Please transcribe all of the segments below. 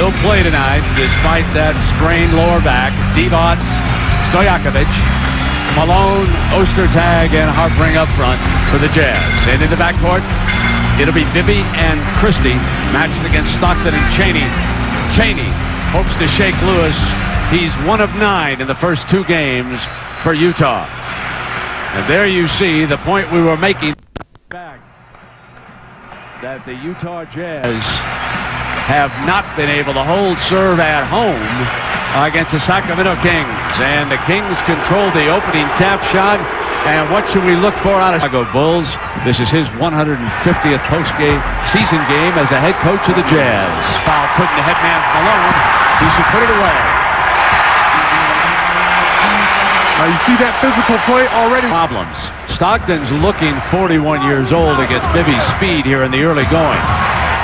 will play tonight despite that strained lower back. Divac, Stojakovic, Malone, Ostertag, and Harpring up front for the Jazz. And in the backcourt, it'll be Bibby and Christie matched against Stockton and Chaney. Chaney hopes to shake Lewis. He's 1 of 9 in the first 2 games for Utah. And there you see the point we were making back, that the Utah Jazz have not been able to hold serve at home against the Sacramento Kings. And the Kings control the opening tap shot. And what should we look for out of Chicago Bulls? This is his 150th post-game season game as a head coach of the Jazz. Foul put in the headman's Malone. He should put it away. You see that physical play already. Problems. Stockton's looking 41 years old against Bibby's speed here in the early going.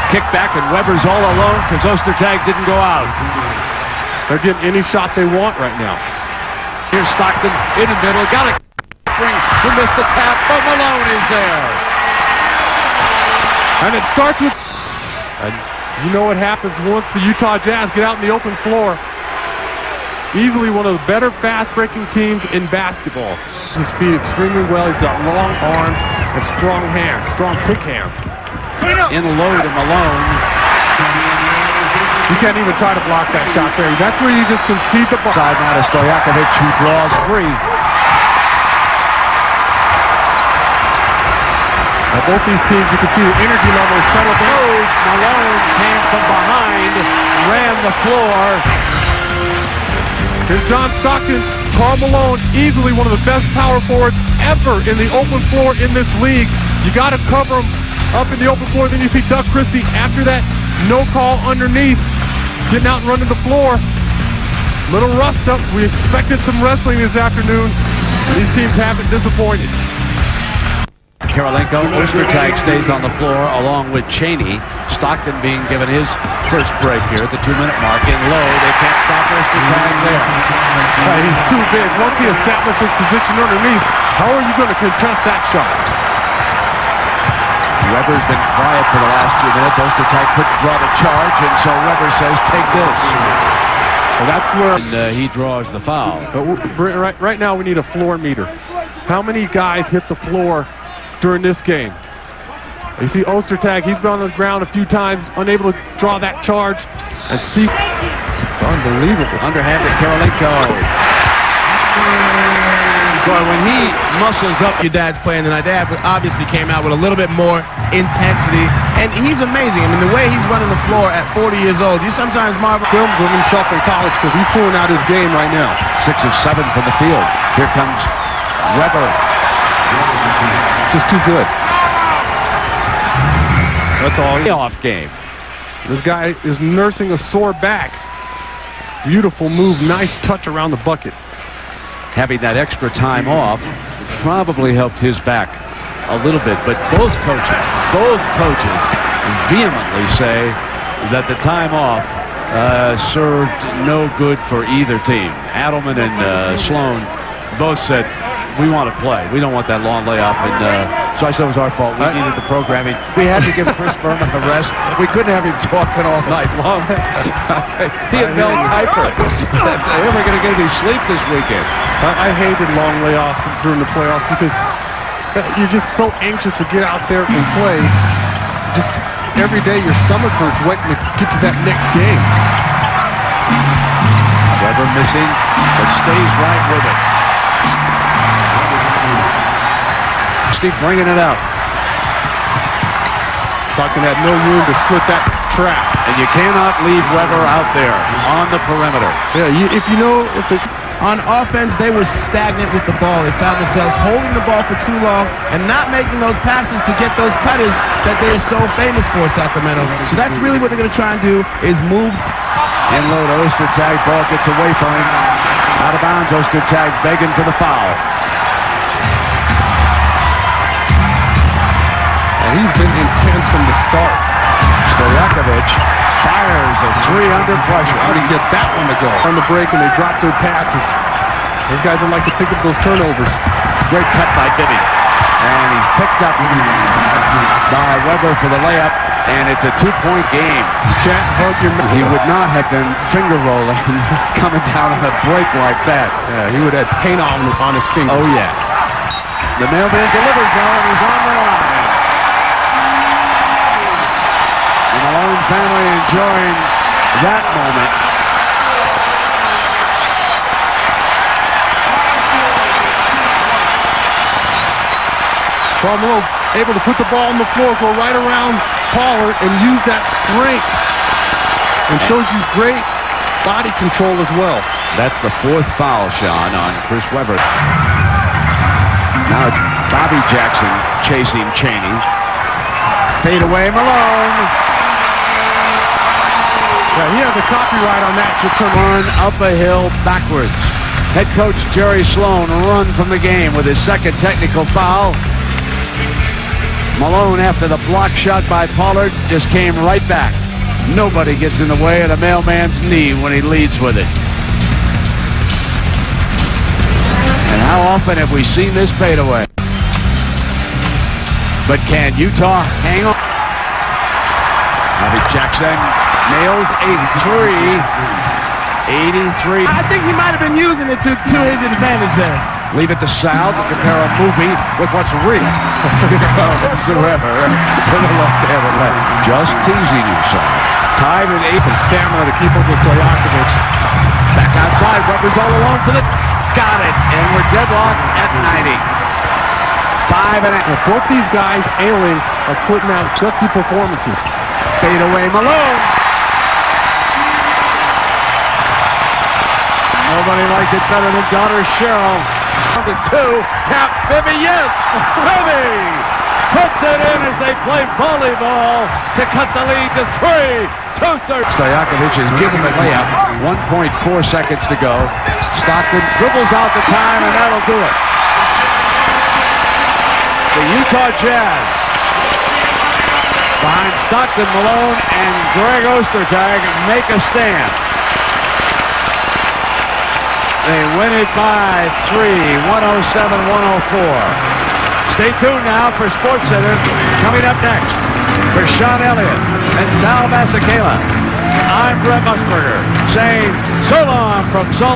Kick back and Weber's all alone because Ostertag didn't go out. They're getting any shot they want right now. Here's Stockton in the middle. Got it. Who missed the tap, but Malone is there. And it starts with... And you know what happens once the Utah Jazz get out in the open floor. Easily one of the better fast-breaking teams in basketball. His feet extremely well. He's got long arms and strong hands, strong, quick hands. In low to Malone. You can't even try to block that shot there. That's where you just concede the ball. Side now to Stojakovic, who draws free. Now both these teams, you can see the energy levels settle down. Malone came from behind, ran the floor. Here's John Stockton. Karl Malone, easily one of the best power forwards ever in the open floor in this league. You got to cover him up in the open floor. Then you see Doug Christie. After that, no call underneath. Getting out and running the floor. Little rust up. We expected some wrestling this afternoon. These teams haven't disappointed. Karolinko, Ostertag stays on the floor along with Chaney. Stockton being given his first break here at the 2-minute mark. In low, they can't stop Ostertag there. He's too big. Once he establishes position underneath, how are you going to contest that shot? Weber's been quiet for the last few minutes. Ostertag couldn't draw the charge, and so Weber says, take this. Well, that's where he draws the foul. But right now we need a floor meter. How many guys hit the floor during this game? You see Ostertag, he's been on the ground a few times, unable to draw that charge. And see, it's unbelievable. Underhanded Karolinko. Boy, when he muscles up. Your dad's playing tonight. Dad obviously came out with a little bit more intensity, and he's amazing. I mean, the way he's running the floor at 40 years old, you sometimes marvel. Films of himself in college because he's pulling out his game right now. 6 of 7 from the field. Here comes Weber. Just too good. That's all. Playoff game. This guy is nursing a sore back. Beautiful move, nice touch around the bucket. Having that extra time off probably helped his back a little bit, but both coaches vehemently say that the time off served no good for either team. Adelman and Sloan both said, we want to play. We don't want that long layoff. And so I said it was our fault. We needed the programming. We had to give Chris Berman a rest. We couldn't have him talking all night long. He and Mel Kiper. They were going to get any sleep this weekend. I hated long layoffs during the playoffs because you're just so anxious to get out there and play. Just every day your stomach hurts waiting to get to that next game. Weber missing, but stays right with it. Steve bringing it out. Stockton had no room to split that trap. And you cannot leave Weber out there on the perimeter. Yeah, if you know if the... On offense, they were stagnant with the ball. They found themselves holding the ball for too long and not making those passes to get those cutters that they are so famous for, Sacramento. So that's really what they're going to try and do, is move. In low to Ostertag, ball gets away from him. Out of bounds, Ostertag begging for the foul. And he's been intense from the start. Stojakovic fires a 3 under pressure. How did he get that one to go? On the break and they drop their passes. Those guys don't like to pick up those turnovers. Great cut by Bibby. And he's picked up by Weber for the layup. and it's a 2-point game. You can't hurt your man. He would not have been finger rolling coming down on a break like that. Yeah, he would have paint on his fingers. Oh, yeah. The mailman delivers now, and he's on the line. The Malone family enjoying that moment. Karl Malone able to put the ball on the floor, go right around Pollard, and use that strength. And shows you great body control as well. That's the 4th foul, Sean, on Chris Webber. Now it's Bobby Jackson chasing Chaney. Fade away, Malone. Yeah, he has a copyright on that to turn Run up a hill backwards. Head coach Jerry Sloan run from the game with his 2nd technical foul. Malone, after the block shot by Pollard, just came right back. Nobody gets in the way of the mailman's knee when he leads with it. And how often have we seen this fadeaway? But can Utah hang on? Bobby Jackson nails a 3. 83. I think he might have been using it to his advantage there. Leave it to Sal to compare a movie with what's real. Whatsoever. To the left-handed left. Just teasing you, Sal. Tied at 8. some stamina to keep up with Stojakovic. Back outside. Webber's all alone for the... Got it. And we're deadlocked at 90. 5 and a... Well, both these guys, Ailing, are putting out gutsy performances. Fade away, Malone. Nobody liked it better than daughter Cheryl. The 2, tap, Bibby, yes! Bibby puts it in as they play volleyball to cut the lead to 3. 2-3. Stojakovic has given the layup. 1.4 seconds to go. Stockton dribbles out the time, and that'll do it. The Utah Jazz behind Stockton, Malone, and Greg Ostertag make a stand. They win it by 3, 107-104. Stay tuned now for SportsCenter. Coming up next, for Sean Elliott and Sal Masakela, I'm Brett Musburger saying so long from Salt